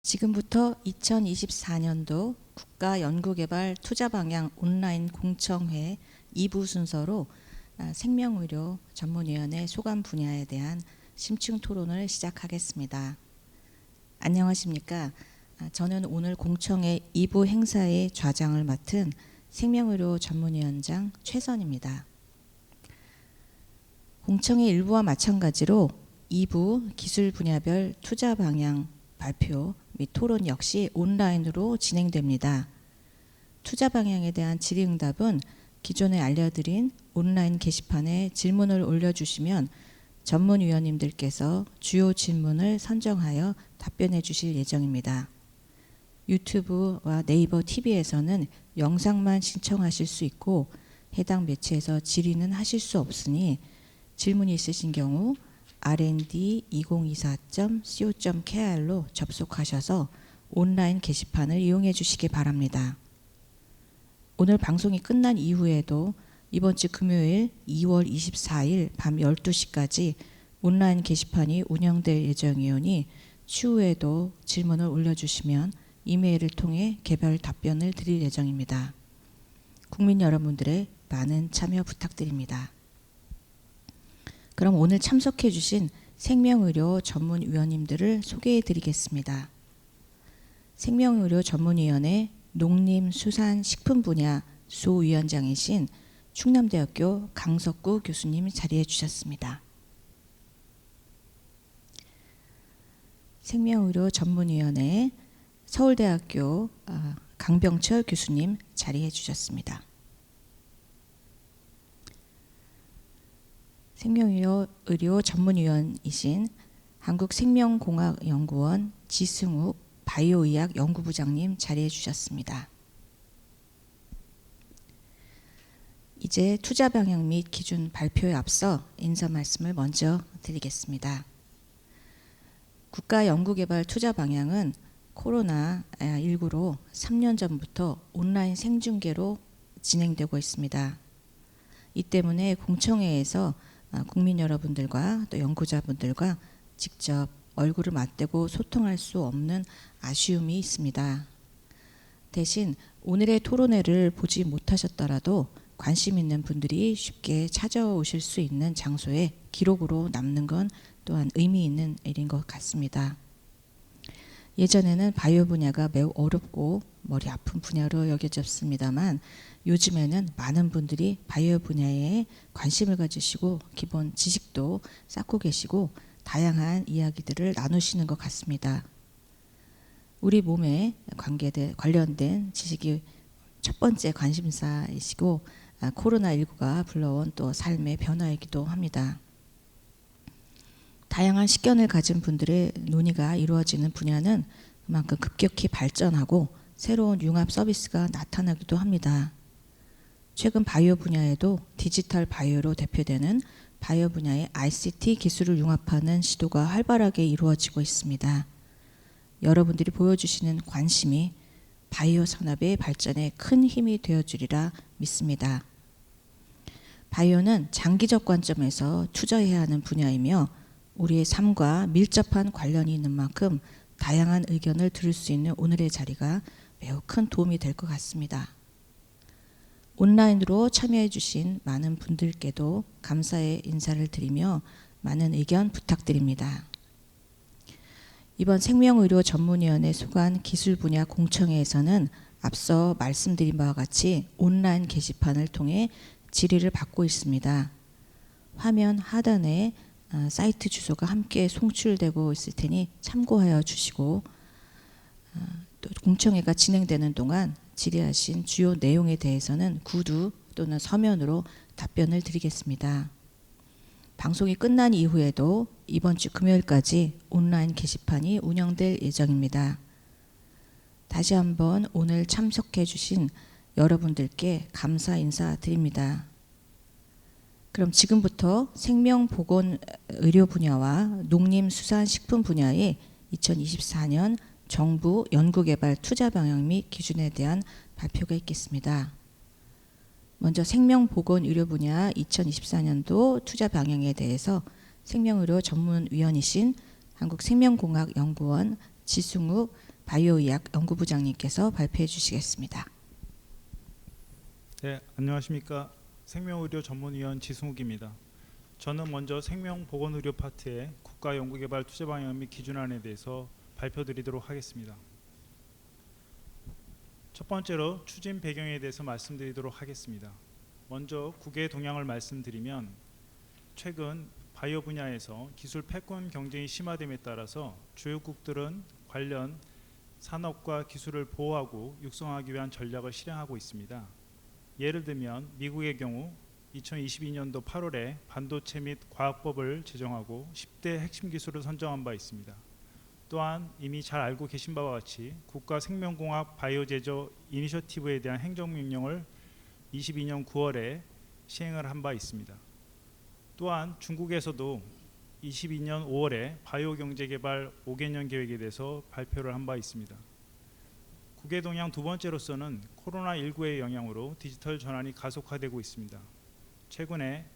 지금부터 2024년도 국가연구개발 투자방향 온라인 공청회 2부 순서로 생명의료 전문위원회 소관 분야에 대한 심층 토론을 시작하겠습니다. 안녕하십니까. 저는 오늘 공청회 2부 행사의 좌장을 맡은 생명의료 전문위원장 최선입니다. 공청회 1부와 마찬가지로 2부 기술 분야별 투자 방향 발표 및 토론 역시 온라인으로 진행됩니다. 투자 방향에 대한 질의응답은 기존에 알려드린 온라인 게시판에 질문을 올려주시면 전문위원님들께서 주요 질문을 선정하여 답변해 주실 예정입니다. 유튜브와 네이버 TV에서는 영상만 신청하실 수 있고 해당 매체에서 질의는 하실 수 없으니 질문이 있으신 경우 rnd2024.co.kr로 접속하셔서 온라인 게시판을 이용해 주시기 바랍니다. 오늘 방송이 끝난 이후에도 이번 주 금요일 2월 24일 밤 12시까지 온라인 게시판이 운영될 예정이오니 추후에도 질문을 올려주시면 이메일을 통해 개별 답변을 드릴 예정입니다. 국민 여러분들의 많은 참여 부탁드립니다. 그럼 오늘 참석해 주신 생명의료 전문위원님들을 소개해 드리겠습니다. 생명의료 전문위원회 농림수산식품 분야 소위원장이신 충남대학교 강석구 교수님 자리해 주셨습니다. 생명의료 전문위원회 서울대학교 강병철 교수님 자리해 주셨습니다. 생명의료 전문위원이신 한국생명공학연구원 지승욱 바이오의학 연구부장님 자리해 주셨습니다. 이제 투자 방향 및 기준 발표에 앞서 인사 말씀을 먼저 드리겠습니다. 국가연구개발 투자 방향은 코로나19로 3년 전부터 온라인 생중계로 진행되고 있습니다. 이 때문에 공청회에서 국민 여러분들과 또 연구자분들과 직접 얼굴을 맞대고 소통할 수 없는 아쉬움이 있습니다. 대신 오늘의 토론회를 보지 못하셨더라도 관심 있는 분들이 쉽게 찾아오실 수 있는 장소에 기록으로 남는 건 또한 의미 있는 일인 것 같습니다. 예전에는 바이오 분야가 매우 어렵고 머리 아픈 분야로 여겨졌습니다만 요즘에는 많은 분들이 바이오 분야에 관심을 가지시고 기본 지식도 쌓고 계시고 다양한 이야기들을 나누시는 것 같습니다. 우리 몸에 관련된 지식이 첫 번째 관심사이시고 코로나19가 불러온 또 삶의 변화이기도 합니다. 다양한 식견을 가진 분들의 논의가 이루어지는 분야는 그만큼 급격히 발전하고 새로운 융합 서비스가 나타나기도 합니다. 최근 바이오 분야에도 디지털 바이오로 대표되는 바이오 분야의 ICT 기술을 융합하는 시도가 활발하게 이루어지고 있습니다. 여러분들이 보여주시는 관심이 바이오 산업의 발전에 큰 힘이 되어주리라 믿습니다. 바이오는 장기적 관점에서 투자해야 하는 분야이며 우리의 삶과 밀접한 관련이 있는 만큼 다양한 의견을 들을 수 있는 오늘의 자리가 매우 큰 도움이 될 것 같습니다. 온라인으로 참여해 주신 많은 분들께도 감사의 인사를 드리며 많은 의견 부탁드립니다. 이번 생명의료 전문위원회 소관 기술 분야 공청회에서는 앞서 말씀드린 바와 같이 온라인 게시판을 통해 질의를 받고 있습니다. 화면 하단에 사이트 주소가 함께 송출되고 있을 테니 참고하여 주시고 또 공청회가 진행되는 동안 질의하신 주요 내용에 대해서는 구두 또는 서면으로 답변을 드리겠습니다. 방송이 끝난 이후에도 이번 주 금요일까지 온라인 게시판이 운영될 예정입니다. 다시 한번 오늘 참석해 주신 여러분들께 감사 인사드립니다. 그럼 지금부터 생명보건의료 분야와 농림수산식품 분야의 2024년 정부 연구개발 투자 방향 및 기준에 대한 발표가 있겠습니다. 먼저 생명보건의료 분야 2024년도 투자 방향에 대해서 생명의료 전문위원이신 한국생명공학연구원 지승욱 바이오의학 연구부장님께서 발표해 주시겠습니다. 네, 안녕하십니까. 생명의료 전문위원 지승욱입니다. 저는 먼저 생명보건의료 파트의 국가연구개발 투자방향 및 기준안에 대해서 발표드리도록 하겠습니다. 첫 번째로 추진 배경에 대해서 말씀드리도록 하겠습니다. 먼저 국외 동향을 말씀드리면 최근 바이오 분야에서 기술 패권 경쟁이 심화됨에 따라서 주요국들은 관련 산업과 기술을 보호하고 육성하기 위한 전략을 실행하고 있습니다. 예를 들면 미국의 경우 2022년도 8월에 반도체 및 과학법을 제정하고 10대 핵심 기술을 선정한 바 있습니다. 또한 이미 잘 알고 계신 바와 같이 국가생명공학 바이오 제조 이니셔티브에 대한 행정명령을 22년 9월에 시행을 한 바 있습니다. 또한 중국에서도 22년 5월에 바이오 경제개발 5개년 계획에 대해서 발표를 한 바 있습니다. 국외 동향 두 번째로서는 코로나19의 영향으로 디지털 전환이 가속화되고 있습니다. 최근에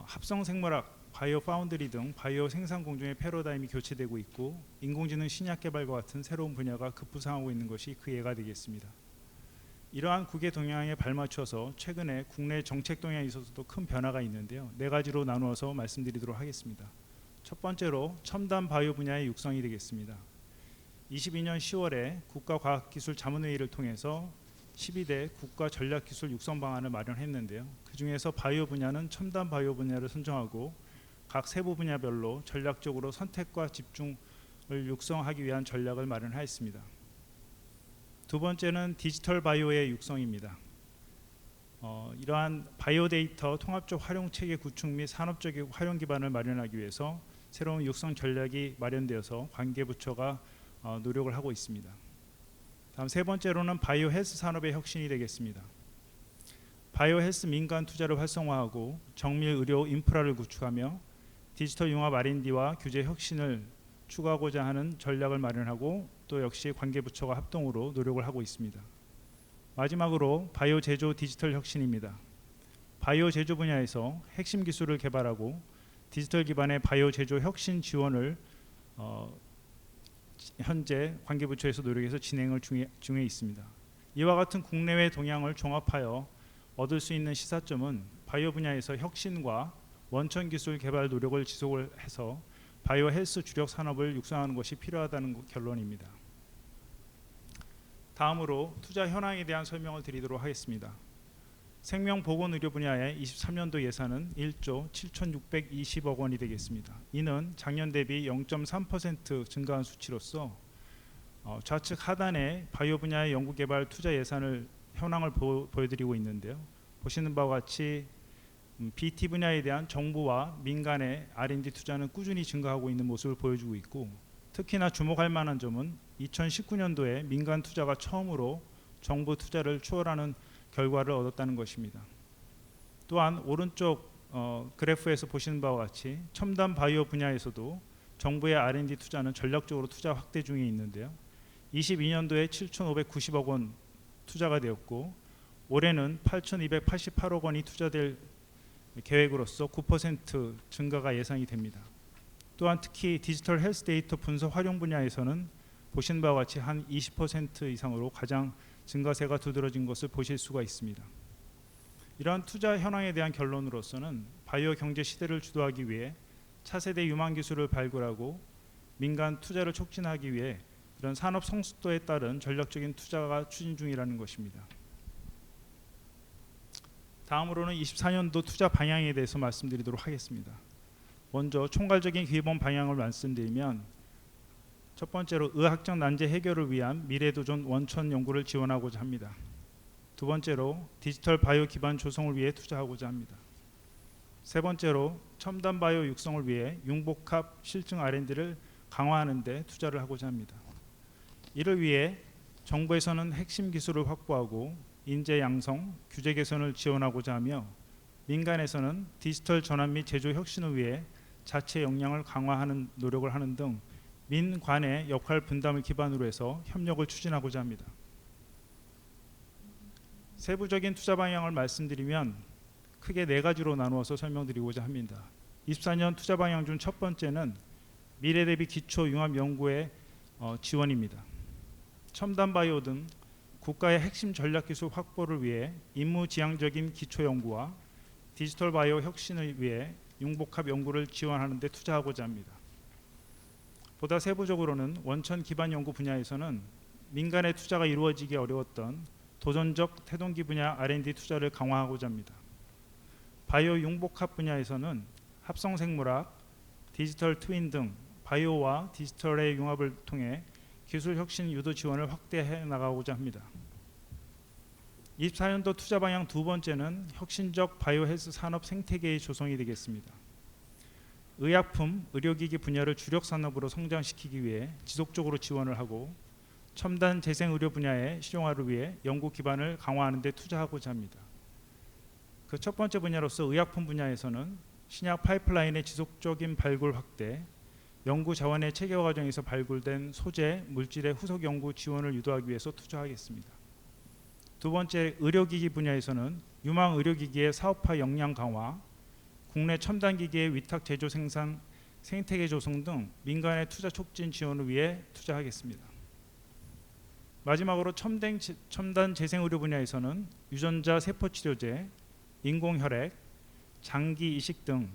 합성생물학, 바이오 파운드리 등 바이오 생산 공정의 패러다임이 교체되고 있고 인공지능 신약 개발과 같은 새로운 분야가 급부상하고 있는 것이 그 예가 되겠습니다. 이러한 국외 동향에 발맞춰서 최근에 국내 정책 동향에 있어서도 큰 변화가 있는데요. 네 가지로 나누어서 말씀드리도록 하겠습니다. 첫 번째로 첨단 바이오 분야의 육성이 되겠습니다. 22년 10월에 국가과학기술자문회의를 통해서 12대 국가전략기술 육성 방안을 마련했는데요. 그 중에서 바이오 분야는 첨단 바이오 분야를 선정하고 각 세부 분야별로 전략적으로 선택과 집중을 육성하기 위한 전략을 마련하였습니다. 두 번째는 디지털 바이오의 육성입니다. 이러한 바이오 데이터 통합적 활용 체계 구축 및 산업적 활용 기반을 마련하기 위해서 새로운 육성 전략이 마련되어서 관계 부처가 노력을 하고 있습니다. 다음 세 번째로는 바이오 헬스 산업의 혁신이 되겠습니다. 바이오 헬스 민간 투자를 활성화하고 정밀 의료 인프라를 구축하며 디지털 융합 R&D와 규제 혁신을 추구하고자 하는 전략을 마련하고 또 역시 관계 부처가 합동으로 노력을 하고 있습니다. 마지막으로 바이오 제조 디지털 혁신입니다. 바이오 제조 분야에서 핵심 기술을 개발하고 디지털 기반의 바이오 제조 혁신 지원을 현재 관계부처에서 노력해서 진행을 중에 있습니다. 이와 같은 국내외 동향을 종합하여 얻을 수 있는 시사점은 바이오 분야에서 혁신과 원천 기술 개발 노력을 지속을 해서 바이오 헬스 주력 산업을 육성하는 것이 필요하다는 결론입니다. 다음으로 투자 현황에 대한 설명을 드리도록 하겠습니다. 생명보건의료 분야의 23년도 예산은 1조 7,620억 원이 되겠습니다. 이는 작년 대비 0.3% 증가한 수치로서 좌측 하단에 바이오 분야의 연구개발 투자 예산을 현황을 보여드리고 있는데요. 보시는 바와 같이 BT 분야에 대한 정부와 민간의 R&D 투자는 꾸준히 증가하고 있는 모습을 보여주고 있고 특히나 주목할 만한 점은 2019년도에 민간 투자가 처음으로 정부 투자를 추월하는 결과를 얻었다는 것입니다. 또한 오른쪽 그래프에서 보시는 바와 같이 첨단 바이오 분야에서도 정부의 R&D 투자는 전략적으로 투자 확대 중에 있는데요. 22년도에 7,590억 원 투자가 되었고 올해는 8,288억 원이 투자될 계획으로서 9% 증가가 예상이 됩니다. 또한 특히 디지털 헬스 데이터 분석 활용 분야에서는 보신 바와 같이 한 20% 이상으로 가장 증가세가 두드러진 것을 보실 수가 있습니다. 이러한 투자 현황에 대한 결론으로서는 바이오 경제 시대를 주도하기 위해 차세대 유망 기술을 발굴하고 민간 투자를 촉진하기 위해 이런 산업 성숙도에 따른 전략적인 투자가 추진 중이라는 것입니다. 다음으로는 24년도 투자 방향에 대해서 말씀드리도록 하겠습니다. 먼저 총괄적인 기본 방향을 말씀드리면 첫 번째로 의학적 난제 해결을 위한 미래도전 원천 연구를 지원하고자 합니다. 두 번째로 디지털 바이오 기반 조성을 위해 투자하고자 합니다. 세 번째로 첨단 바이오 육성을 위해 융복합 실증 R&D를 강화하는 데 투자를 하고자 합니다. 이를 위해 정부에서는 핵심 기술을 확보하고 인재 양성, 규제 개선을 지원하고자 하며 민간에서는 디지털 전환 및 제조 혁신을 위해 자체 역량을 강화하는 노력을 하는 등 민관의 역할 분담을 기반으로 해서 협력을 추진하고자 합니다. 세부적인 투자 방향을 말씀드리면 크게 네 가지로 나누어서 설명드리고자 합니다. 24년 투자 방향 중 첫 번째는 미래 대비 기초 융합 연구의 지원입니다. 첨단 바이오 등 국가의 핵심 전략기술 확보를 위해 임무지향적인 기초연구와 디지털 바이오 혁신을 위해 융복합 연구를 지원하는 데 투자하고자 합니다. 보다 세부적으로는 원천 기반 연구 분야에서는 민간의 투자가 이루어지기 어려웠던 도전적 태동기 분야 R&D 투자를 강화하고자 합니다. 바이오 융복합 분야에서는 합성생물학, 디지털 트윈 등 바이오와 디지털의 융합을 통해 기술 혁신 유도 지원을 확대해 나가고자 합니다. 24년도 투자 방향 두 번째는 혁신적 바이오 헬스 산업 생태계의 조성이 되겠습니다. 의약품, 의료기기 분야를 주력 산업으로 성장시키기 위해 지속적으로 지원을 하고 첨단 재생 의료 분야의 실용화를 위해 연구 기반을 강화하는 데 투자하고자 합니다. 그 첫 번째 분야로서 의약품 분야에서는 신약 파이프라인의 지속적인 발굴 확대, 연구 자원의 체계 과정에서 발굴된 소재, 물질의 후속 연구 지원을 유도하기 위해서 투자하겠습니다. 두 번째, 의료기기 분야에서는 유망 의료기기의 사업화 역량 강화, 국내 첨단 기기의 위탁 제조 생산, 생태계 조성 등 민간의 투자 촉진 지원을 위해 투자하겠습니다. 마지막으로 첨단 재생 의료 분야에서는 유전자 세포 치료제, 인공혈액, 장기 이식 등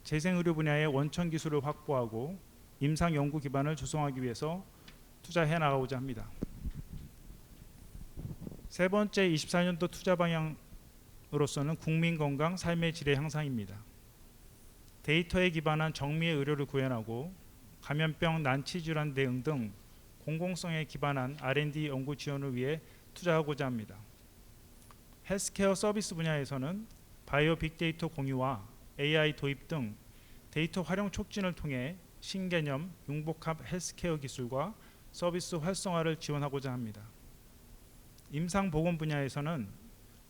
재생 의료 분야의 원천 기술을 확보하고 임상 연구 기반을 조성하기 위해서 투자해 나가고자 합니다. 세 번째 24년도 투자 방향으로서는 국민 건강, 삶의 질의 향상입니다. 데이터에 기반한 정밀 의료를 구현하고 감염병, 난치 질환 대응 등 공공성에 기반한 R&D 연구 지원을 위해 투자하고자 합니다. 헬스케어 서비스 분야에서는 바이오 빅데이터 공유와 AI 도입 등 데이터 활용 촉진을 통해 신개념 융복합 헬스케어 기술과 서비스 활성화를 지원하고자 합니다. 임상보건 분야에서는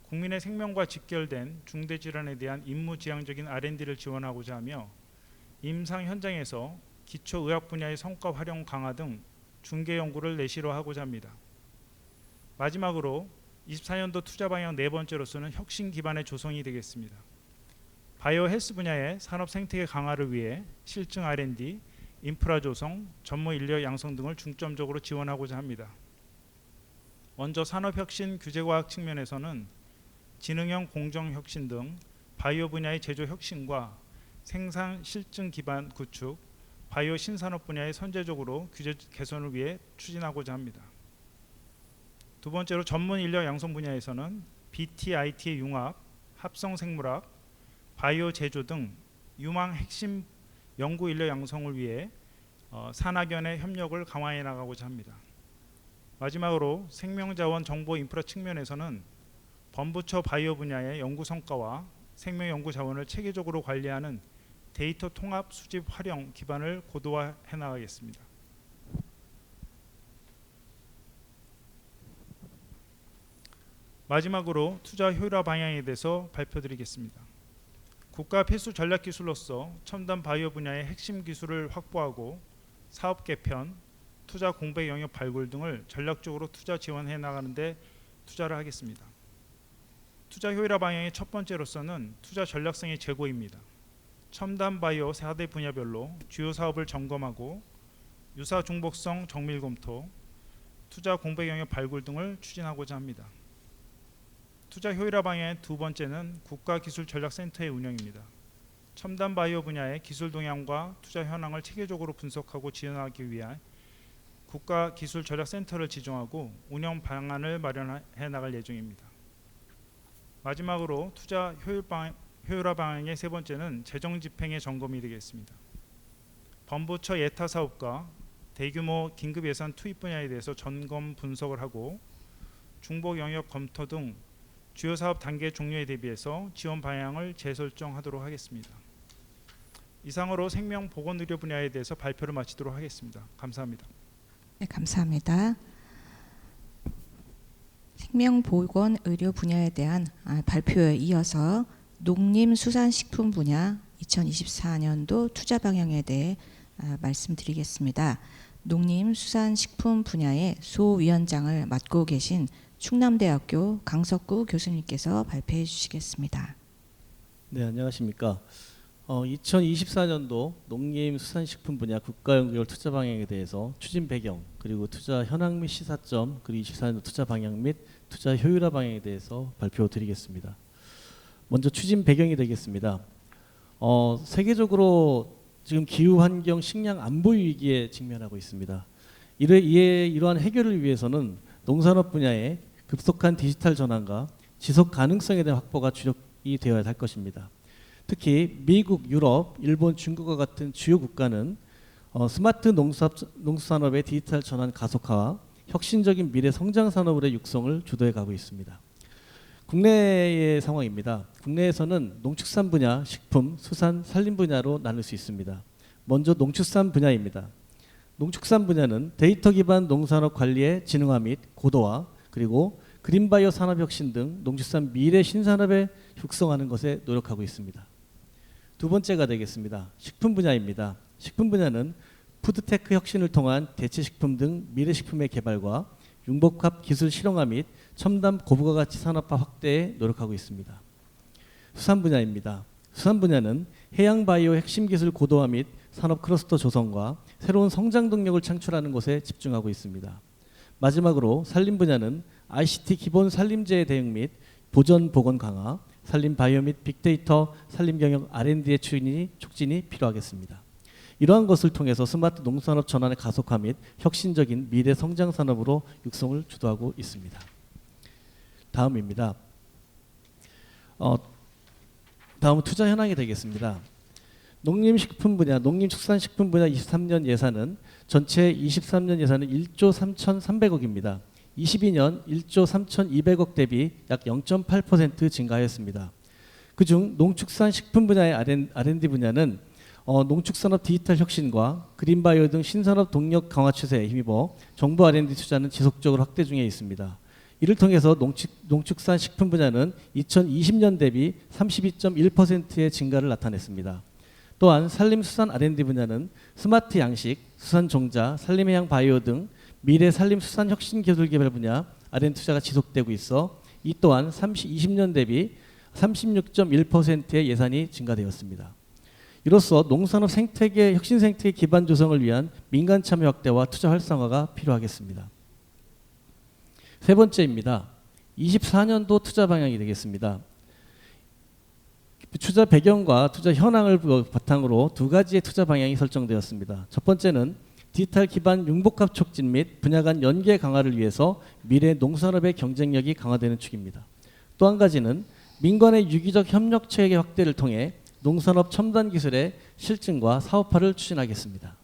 국민의 생명과 직결된 중대질환에 대한 임무지향적인 R&D를 지원하고자 하며 임상 현장에서 기초의학 분야의 성과 활용 강화 등 중개 연구를 내실화하고자 합니다. 마지막으로 24년도 투자 방향 네 번째로서는 혁신 기반의 조성이 되겠습니다. 바이오 헬스 분야의 산업 생태계 강화를 위해 실증 R&D, 인프라 조성, 전문 인력 양성 등을 중점적으로 지원하고자 합니다. 먼저 산업혁신 규제과학 측면에서는 지능형 공정혁신 등 바이오 분야의 제조 혁신과 생산 실증 기반 구축, 바이오 신산업 분야의 선제적으로 규제 개선을 위해 추진하고자 합니다. 두 번째로 전문 인력 양성 분야에서는 BT, IT의 융합, 합성생물학, 바이오 제조 등 유망 핵심 연구 인력 양성을 위해 산학연의 협력을 강화해 나가고자 합니다. 마지막으로 생명자원 정보 인프라 측면에서는 범부처 바이오 분야의 연구 성과와 생명 연구 자원을 체계적으로 관리하는 데이터 통합 수집 활용 기반을 고도화해 나가겠습니다. 마지막으로 투자 효율화 방향에 대해서 발표드리겠습니다. 국가 필수 전략 기술로서 첨단 바이오 분야의 핵심 기술을 확보하고 사업 개편, 투자 공백 영역 발굴 등을 전략적으로 투자 지원해 나가는 데 투자를 하겠습니다. 투자 효율화 방향의 첫 번째로서는 투자 전략성의 제고입니다. 첨단 바이오 4대 분야별로 주요 사업을 점검하고 유사 중복성 정밀 검토, 투자 공백 영역 발굴 등을 추진하고자 합니다. 투자 효율화 방향의 두 번째는 국가기술전략센터의 운영입니다. 첨단 바이오 분야의 기술 동향과 투자 현황을 체계적으로 분석하고 지원하기 위한 국가기술전략센터를 지정하고 운영 방안을 마련해 나갈 예정입니다. 마지막으로 투자 효율화 방향의 세 번째는 재정 집행의 점검이 되겠습니다. 범부처 예타 사업과 대규모 긴급 예산 투입 분야에 대해서 점검 분석을 하고 중복 영역 검토 등 주요 사업 단계 종료에 대비해서 지원 방향을 재설정하도록 하겠습니다. 이상으로 생명보건의료 분야에 대해서 발표를 마치도록 하겠습니다. 감사합니다. 네, 감사합니다. 생명보건의료 분야에 대한 발표에 이어서 농림수산식품 분야 2024년도 투자 방향에 대해 말씀드리겠습니다. 농림수산식품 분야의 소위원장을 맡고 계신 충남대학교 강석구 교수님께서 발표해 주시겠습니다. 네, 안녕하십니까. 2024년도 농림수산식품 분야 국가연구개발 투자 방향에 대해서 추진 배경, 그리고 투자 현황 및 시사점, 그리고 24년도 투자 방향 및 투자 효율화 방향에 대해서 발표드리겠습니다. 먼저 추진 배경이 되겠습니다. 세계적으로 지금 기후 환경 식량 안보 위기에 직면하고 있습니다. 이러한 해결을 위해서는 농산업 분야의 급속한 디지털 전환과 지속 가능성에 대한 확보가 주력이 되어야 할 것입니다. 특히 미국, 유럽, 일본, 중국과 같은 주요 국가는 스마트 농수산업의 디지털 전환 가속화와 혁신적인 미래 성장 산업의 육성을 주도해 가고 있습니다. 국내의 상황입니다. 국내에서는 농축산 분야, 식품, 수산, 산림 분야로 나눌 수 있습니다. 먼저 농축산 분야입니다. 농축산 분야는 데이터 기반 농산업 관리의 진흥화 및 고도화, 그리고 그린바이오 산업 혁신 등 농축산 미래 신산업에 육성하는 것에 노력하고 있습니다. 두 번째가 되겠습니다. 식품 분야입니다. 식품 분야는 푸드테크 혁신을 통한 대체식품 등 미래식품의 개발과 융복합 기술 실용화 및 첨단 고부가가치 산업화 확대에 노력하고 있습니다. 수산 분야입니다. 수산 분야는 해양 바이오 핵심 기술 고도화 및 산업 클러스터 조성과 새로운 성장 동력을 창출하는 것에 집중하고 있습니다. 마지막으로 산림 분야는 ICT 기본 산림재해 대응 및 보전 보건 강화, 산림 바이오 및 빅데이터 산림 경영 R&D의 촉진이 필요하겠습니다. 이러한 것을 통해서 스마트 농산업 전환의 가속화 및 혁신적인 미래 성장 산업으로 육성을 주도하고 있습니다. 다음입니다. 다음은 투자 현황이 되겠습니다. 농림식품 분야, 농림축산식품 분야 23년 예산은 전체 23년 예산은 1조 3,300억입니다. 22년 1조 3,200억 대비 약 0.8% 증가하였습니다. 그중 농축산식품 분야의 R&D 분야는 농축산업 디지털 혁신과 그린바이오 등 신산업 동력 강화 추세에 힘입어 정부 R&D 투자는 지속적으로 확대 중에 있습니다. 이를 통해서 농축산식품 분야는 2020년 대비 32.1%의 증가를 나타냈습니다. 또한 산림수산 R&D 분야는 스마트 양식, 수산종자, 산림해양 바이오 등 미래 산림수산 혁신 기술 개발 분야 R&D 투자가 지속되고 있어 이 또한 20년 대비 36.1%의 예산이 증가되었습니다. 이로써 농산업 생태계 혁신 생태계 기반 조성을 위한 민간 참여 확대와 투자 활성화가 필요하겠습니다. 세 번째입니다. 24년도 투자 방향이 되겠습니다. 투자 배경과 투자 현황을 바탕으로 두 가지의 투자 방향이 설정되었습니다. 첫 번째는 디지털 기반 융복합 촉진 및 분야 간 연계 강화를 위해서 미래 농산업의 경쟁력이 강화되는 축입니다. 또 한 가지는 민간의 유기적 협력 체계 확대를 통해 농산업 첨단 기술의 실증과 사업화를 추진하겠습니다.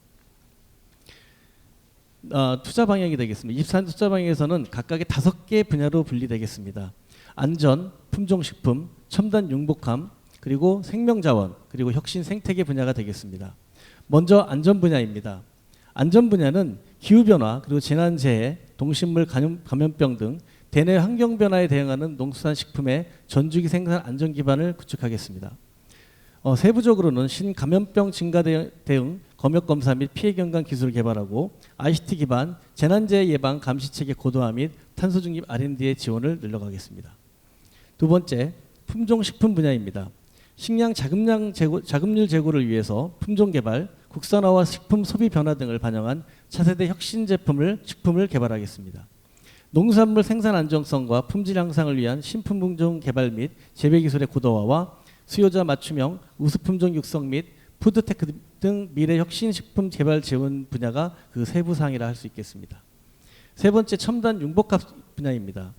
투자 방향이 되겠습니다. 24년 투자 방향에서는 각각의 5개 분야로 분리되겠습니다. 안전, 품종식품, 첨단 융복함, 그리고 생명자원, 그리고 혁신 생태계 분야가 되겠습니다. 먼저 안전 분야입니다. 안전 분야는 기후변화, 그리고 재난재해, 동식물 감염병 등 대내 환경 변화에 대응하는 농수산식품의 전주기 생산 안전 기반을 구축하겠습니다. 세부적으로는 신감염병 증가 대응, 검역 검사 및 피해 경감 기술을 개발하고 ICT 기반 재난재해 예방 감시 체계 고도화 및 탄소 중립 R&D의 지원을 늘려가겠습니다. 두 번째, 품종식품 분야입니다. 식량 자급률 제고를 위해서 품종 개발, 국산화와 식품 소비 변화 등을 반영한 차세대 혁신 식품을 개발하겠습니다. 농산물 생산 안정성과 품질 향상을 위한 신품 품종 개발 및 재배 기술의 고도화와 수요자 맞춤형 우수 품종 육성 및 푸드테크 등 미래 혁신 식품 개발 지원 분야가 그 세부 사항이라 할 수 있겠습니다. 세 번째, 첨단 융복합 분야입니다.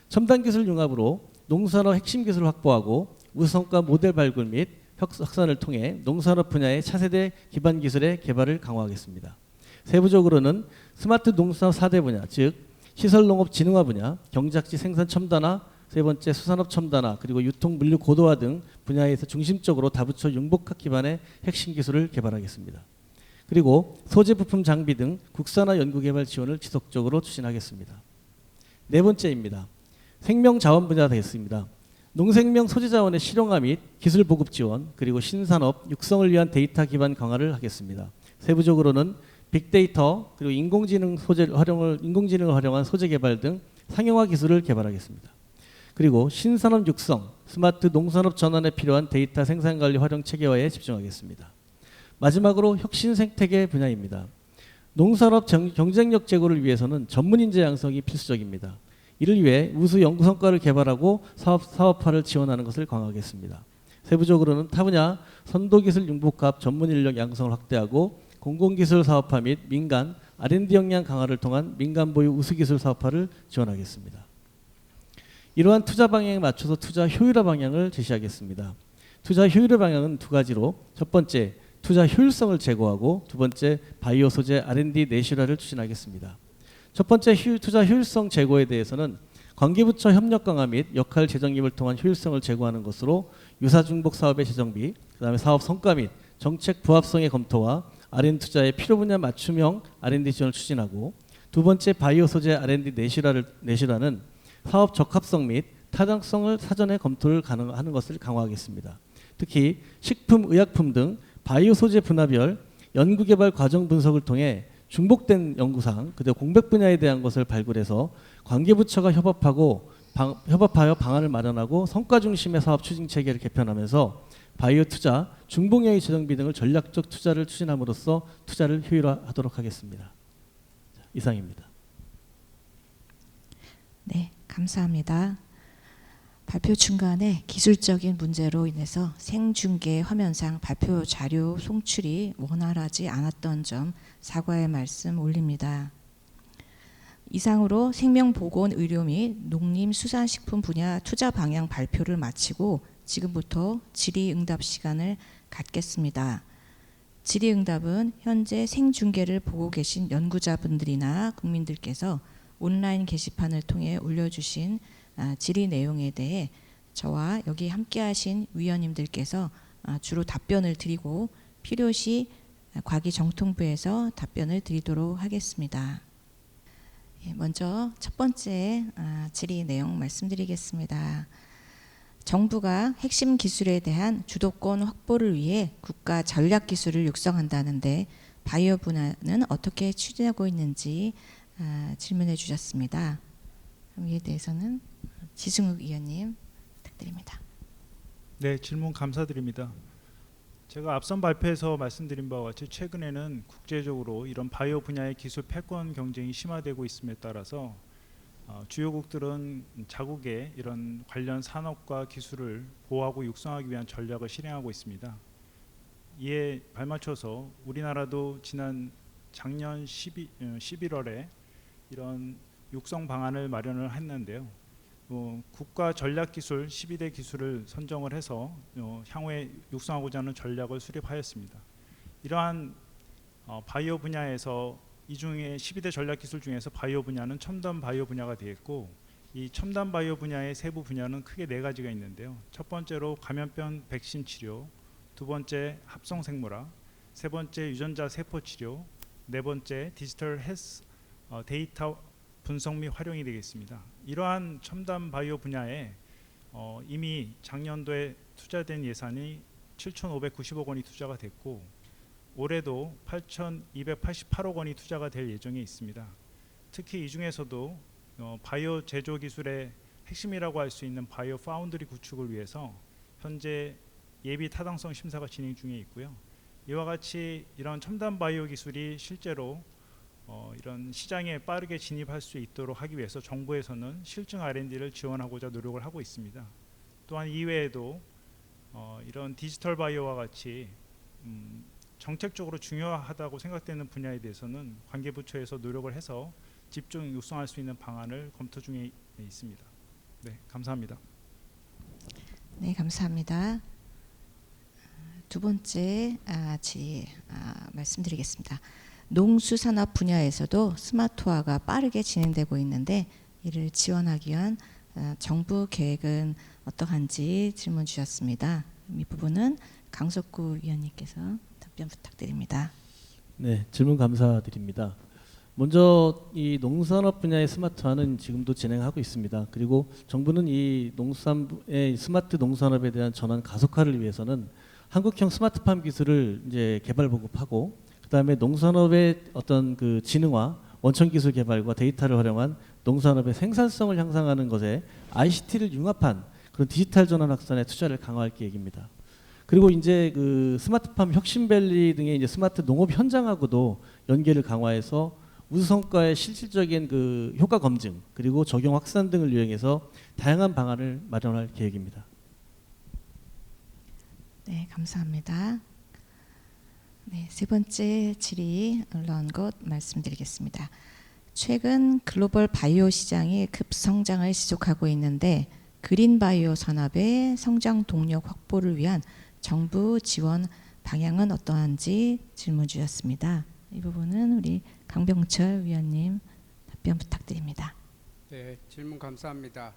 첨단 기술 융합으로 농산업 핵심 기술을 확보하고 우수성과 모델 발굴 및 확산을 통해 농산업 분야의 차세대 기반 기술의 개발을 강화하겠습니다. 세부적으로는 스마트 농산업 4대 분야, 즉 시설농업 진흥화 분야, 경작지 생산 첨단화, 세 번째 수산업 첨단화, 그리고 유통 물류 고도화 등 분야에서 중심적으로 다부처 융복합 기반의 핵심 기술을 개발하겠습니다. 그리고 소재 부품 장비 등 국산화 연구개발 지원을 지속적으로 추진하겠습니다. 네 번째입니다. 생명자원 분야가 되겠습니다. 농생명 소재자원의 실용화 및 기술 보급 지원, 그리고 신산업 육성을 위한 데이터 기반 강화를 하겠습니다. 세부적으로는 빅데이터, 그리고 인공지능을 활용한 소재 개발 등 상용화 기술을 개발하겠습니다. 그리고 신산업 육성, 스마트 농산업 전환에 필요한 데이터 생산관리 활용 체계화에 집중하겠습니다. 마지막으로 혁신 생태계 분야입니다. 농산업 경쟁력 제고를 위해서는 전문 인재 양성이 필수적입니다. 이를 위해 우수 연구 성과를 개발하고 사업화를 지원하는 것을 강화하겠습니다. 세부적으로는 타 분야 선도기술 융복합 전문 인력 양성을 확대하고 공공기술 사업화 및 민간 R&D 역량 강화를 통한 민간 보유 우수기술 사업화를 지원하겠습니다. 이러한 투자 방향에 맞춰서 투자 효율화 방향을 제시하겠습니다. 투자 효율화 방향은 두 가지로, 첫 번째 투자 효율성을 제고하고 두 번째 바이오 소재 R&D 내실화를 추진하겠습니다. 첫 번째 투자 효율성 제고에 대해서는 관계부처 협력 강화 및 역할 재정립을 통한 효율성을 제고하는 것으로 유사 중복 사업의 재정비, 그다음에 사업 성과 및 정책 부합성의 검토와 R&D 투자의 필요 분야 맞춤형 R&D 지원을 추진하고, 두 번째 바이오 소재 R&D 내실화는 사업 적합성 및 타당성을 사전에 검토를 가능하는 것을 강화하겠습니다. 특히 식품, 의약품 등 바이오 소재 분야별 연구개발 과정 분석을 통해 중복된 연구사항, 그리고 공백 분야에 대한 것을 발굴해서 관계부처가 협업하여 방안을 마련하고 성과 중심의 사업 추진 체계를 개편하면서 바이오 투자, 중복영의 재정비 등을 전략적 투자를 추진함으로써 투자를 효율화하도록 하겠습니다. 이상입니다. 네, 감사합니다. 발표 중간에 기술적인 문제로 인해서 생중계 화면상 발표 자료 송출이 원활하지 않았던 점 사과의 말씀 올립니다. 이상으로 생명보건의료 및 농림수산식품 분야 투자 방향 발표를 마치고 지금부터 질의응답 시간을 갖겠습니다. 질의응답은 현재 생중계를 보고 계신 연구자분들이나 국민들께서 온라인 게시판을 통해 올려주신 질의 내용에 대해 저와 여기 함께하신 위원님들께서 주로 답변을 드리고 필요시 과기정통부에서 답변을 드리도록 하겠습니다. 먼저 첫 번째 질의 내용 말씀드리겠습니다. 정부가 핵심 기술에 대한 주도권 확보를 위해 국가 전략 기술을 육성한다는데 바이오 분야는 어떻게 추진하고 있는지 질문해 주셨습니다. 이에 대해서는 지승욱 위원님 부탁드립니다. 네, 질문 감사드립니다. 제가 앞선 발표에서 말씀드린 바와 같이 최근에는 국제적으로 이런 바이오 분야의 기술 패권 경쟁이 심화되고 있음에 따라서 주요국들은 자국의 이런 관련 산업과 기술을 보호하고 육성하기 위한 전략을 실행하고 있습니다. 이에 발맞춰서 우리나라도 작년 11월에 이런 육성 방안을 마련을 했는데요. 국가 전략 기술 12대 기술을 선정을 해서 향후에 육성하고자 하는 전략을 수립하였습니다. 이러한 바이오 분야에서 이 중에 12대 전략 기술 중에서 바이오 분야는 첨단 바이오 분야가 되겠고, 이 첨단 바이오 분야의 세부 분야는 크게 네 가지가 있는데요. 첫 번째로 감염병 백신 치료, 두 번째 합성 생물학, 세 번째 유전자 세포 치료, 네 번째 디지털 헬스 데이터 분석 및 활용이 되겠습니다. 이러한 첨단 바이오 분야에 이미 작년도에 투자된 예산이 7,590억 원이 투자가 됐고, 올해도 8,288억 원이 투자가 될 예정에 있습니다. 특히 이 중에서도 바이오 제조 기술의 핵심이라고 할 수 있는 바이오 파운드리 구축을 위해서 현재 예비 타당성 심사가 진행 중에 있고요. 이와 같이 이런 첨단 바이오 기술이 실제로 이런 시장에 빠르게 진입할 수 있도록 하기 위해서 정부에서는 실증 R&D를 지원하고자 노력을 하고 있습니다. 또한 이외에도 이런 디지털 바이오와 같이 정책적으로 중요하다고 생각되는 분야에 대해서는 관계부처에서 노력을 해서 집중 육성할 수 있는 방안을 검토 중에 있습니다. 네, 감사합니다. 네, 감사합니다. 두 번째 질의 말씀드리겠습니다. 농수산업 분야에서도 스마트화가 빠르게 진행되고 있는데 이를 지원하기 위한 정부 계획은 어떠한지 질문 주셨습니다. 이 부분은 강석구 위원님께서 답변 부탁드립니다. 네, 질문 감사드립니다. 먼저 이 농산업 분야의 스마트화는 지금도 진행하고 있습니다. 그리고 정부는 이 농산의 스마트 농산업에 대한 전환 가속화를 위해서는 한국형 스마트팜 기술을 이제 개발 보급하고, 그다음에 농산업의 어떤 그 진흥화, 원천 기술 개발과 데이터를 활용한 농산업의 생산성을 향상하는 것에 ICT를 융합한 그런 디지털 전환 확산에 투자를 강화할 계획입니다. 그리고 이제 그 스마트팜 혁신밸리 등의 이제 스마트 농업 현장하고도 연계를 강화해서 우수 성과의 실질적인 그 효과 검증 그리고 적용 확산 등을 이용해서 다양한 방안을 마련할 계획입니다. 네, 감사합니다. 네, 세 번째 질의 올라온 것 말씀드리겠습니다. 최근 글로벌 바이오 시장이 급성장을 지속하고 있는데 그린 바이오 산업의 성장 동력 확보를 위한 정부 지원 방향은 어떠한지 질문 주셨습니다. 이 부분은 우리 강병철 위원님 답변 부탁드립니다. 네, 질문 감사합니다.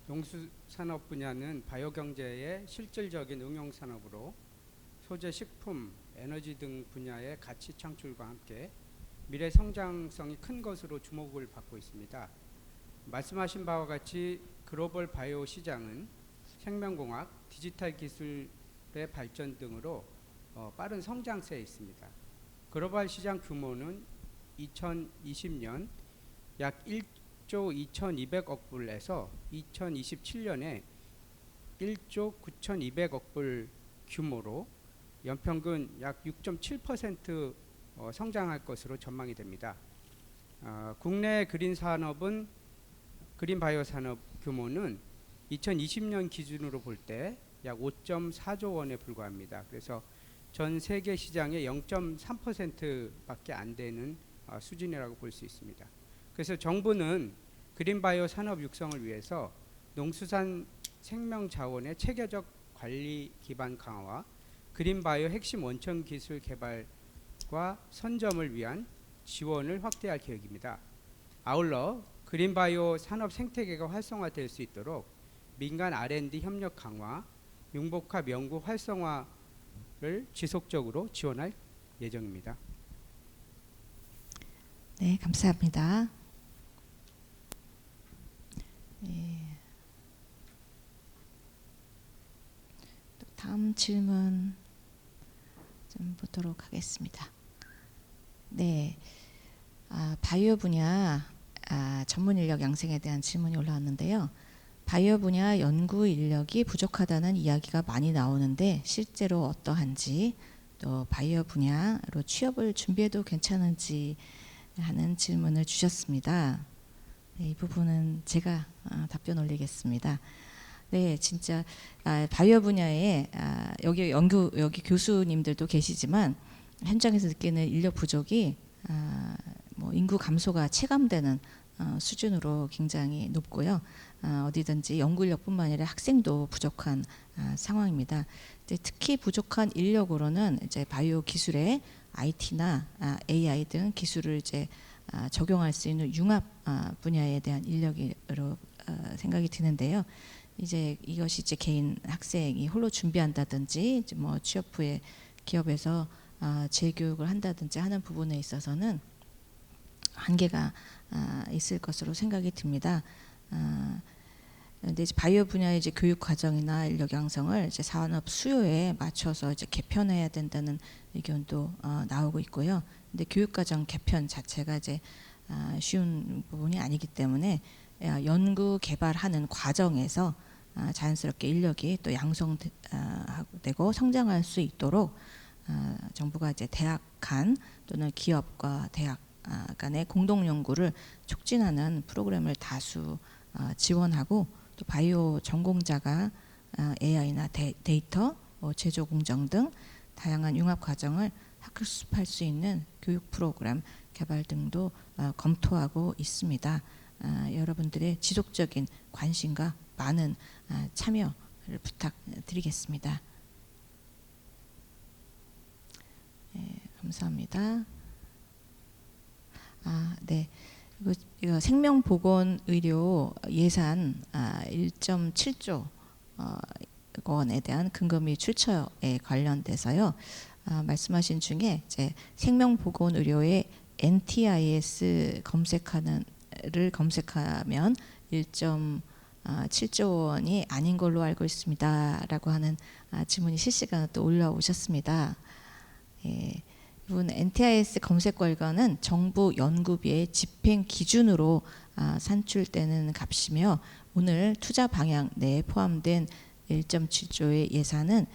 농수산업 분야는 바이오 경제의 실질적인 응용 산업으로 소재, 식품, 에너지 등 분야의 가치 창출과 함께 미래 성장성이 큰 것으로 주목을 받고 있습니다. 말씀하신 바와 같이 글로벌 바이오 시장은 생명공학, 디지털 기술의 발전 등으로 빠른 성장세에 있습니다. 글로벌 시장 규모는 2020년 약 1조 2,200억 불에서 2027년에 1조 9,200억 불 규모로 연평균 약 6.7% 성장할 것으로 전망이 됩니다. 국내 그린 바이오 산업 규모는 2020년 기준으로 볼 때 약 5.4조 원에 불과합니다. 그래서 전 세계 시장의 0.3%밖에 안 되는 수준이라고 볼 수 있습니다. 그래서 정부는 그린 바이오 산업 육성을 위해서 농수산 생명 자원의 체계적 관리 기반 강화와 그린 바이오 핵심 원천 기술 개발과 선점을 위한 지원을 확대할 계획입니다. 아울러 그린 바이오 산업 생태계가 활성화될 수 있도록 민간 R&D 협력 강화, 융복합 연구 활성화를 지속적으로 지원할 예정입니다. 네, 감사합니다. 네. 또 다음 질문 좀 보도록 하겠습니다. 네, 바이오 분야 전문 인력 양성에 대한 질문이 올라왔는데요. 바이오 분야 연구 인력이 부족하다는 이야기가 많이 나오는데 실제로 어떠한지, 또 바이오 분야로 취업을 준비해도 괜찮은지 하는 질문을 주셨습니다. 네, 이 부분은 제가 답변 올리겠습니다. 네, 진짜 바이오 분야에 여기 교수님들도 계시지만 현장에서 느끼는 인력 부족이 뭐 인구 감소가 체감되는 수준으로 굉장히 높고요. 어디든지 연구 인력뿐만 아니라 학생도 부족한 상황입니다. 특히 부족한 인력으로는 이제 바이오 기술의 IT나 AI 등 기술을 이제 적용할 수 있는 융합 분야에 대한 인력으로 생각이 드는데요. 이제 이것이 이제 개인 학생이 홀로 준비한다든지 이제 뭐 취업 후에 기업에서 재교육을 한다든지 하는 부분에 있어서는 한계가 있을 것으로 생각이 듭니다. 근데 이제 바이오 분야의 이제 교육 과정이나 인력 양성을 이제 산업 수요에 맞춰서 이제 개편해야 된다는 의견도 나오고 있고요. 근데 교육 과정 개편 자체가 이제 쉬운 부분이 아니기 때문에 연구 개발하는 과정에서 자연스럽게 인력이 또 양성되고 성장할 수 있도록 정부가 이제 대학 간 또는 기업과 대학 간의 공동 연구를 촉진하는 프로그램을 다수 지원하고, 또 바이오 전공자가 AI나 데이터, 제조 공정 등 다양한 융합 과정을 학습할 수 있는 교육 프로그램 개발 등도 검토하고 있습니다. 여러분들의 지속적인 관심과 많은 참여를 부탁드리겠습니다. 네, 감사합니다. 네. 이거 생명보건의료 예산 1.7조 원에 대한 근거미 출처에 관련돼서요. 말씀하신 중에 이제 생명보건의료의 NTIS 검색하면 1.7조 원이 아닌 걸로 알고 있습니다라고 하는 질문이 실시간으로 또 올라오셨습니다. 예, 이번 NTIS 검색 결과는 정부 연구비의 집행 기준으로 산출되는 값이며 오늘 투자 방향 내에 포함된 1.7조의 예산은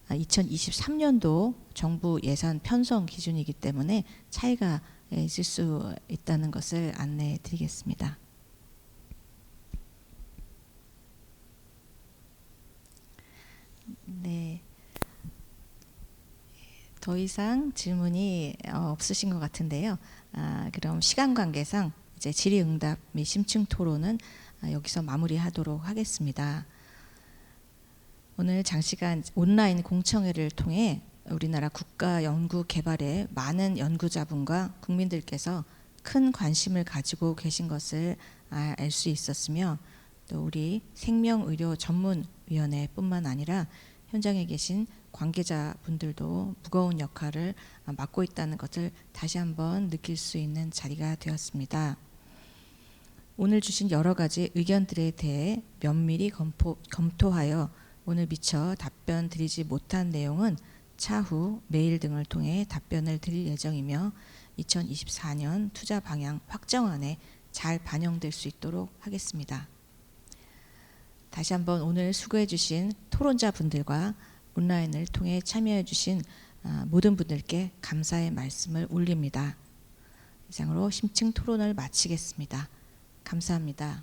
2023년도 정부 예산 편성 기준이기 때문에 차이가 있을 수 있다는 것을 안내해 드리겠습니다. 네. 더 이상 질문이 없으신 것 같은데요. 그럼 시간 관계상 이제 질의응답 및 심층 토론은 여기서 마무리하도록 하겠습니다. 오늘 장시간 온라인 공청회를 통해 우리나라 국가 연구 개발에 많은 연구자분과 국민들께서 큰 관심을 가지고 계신 것을 알 수 있었으며 또 우리 생명의료 전문위원회뿐만 아니라 현장에 계신 관계자분들도 무거운 역할을 맡고 있다는 것을 다시 한번 느낄 수 있는 자리가 되었습니다. 오늘 주신 여러 가지 의견들에 대해 면밀히 검토하여 오늘 미처 답변 드리지 못한 내용은 차후 메일 등을 통해 답변을 드릴 예정이며 2024년 투자 방향 확정안에 잘 반영될 수 있도록 하겠습니다. 다시 한번 오늘 수고해 주신 토론자 분들과 온라인을 통해 참여해 주신 모든 분들께 감사의 말씀을 올립니다. 이상으로 심층 토론을 마치겠습니다. 감사합니다.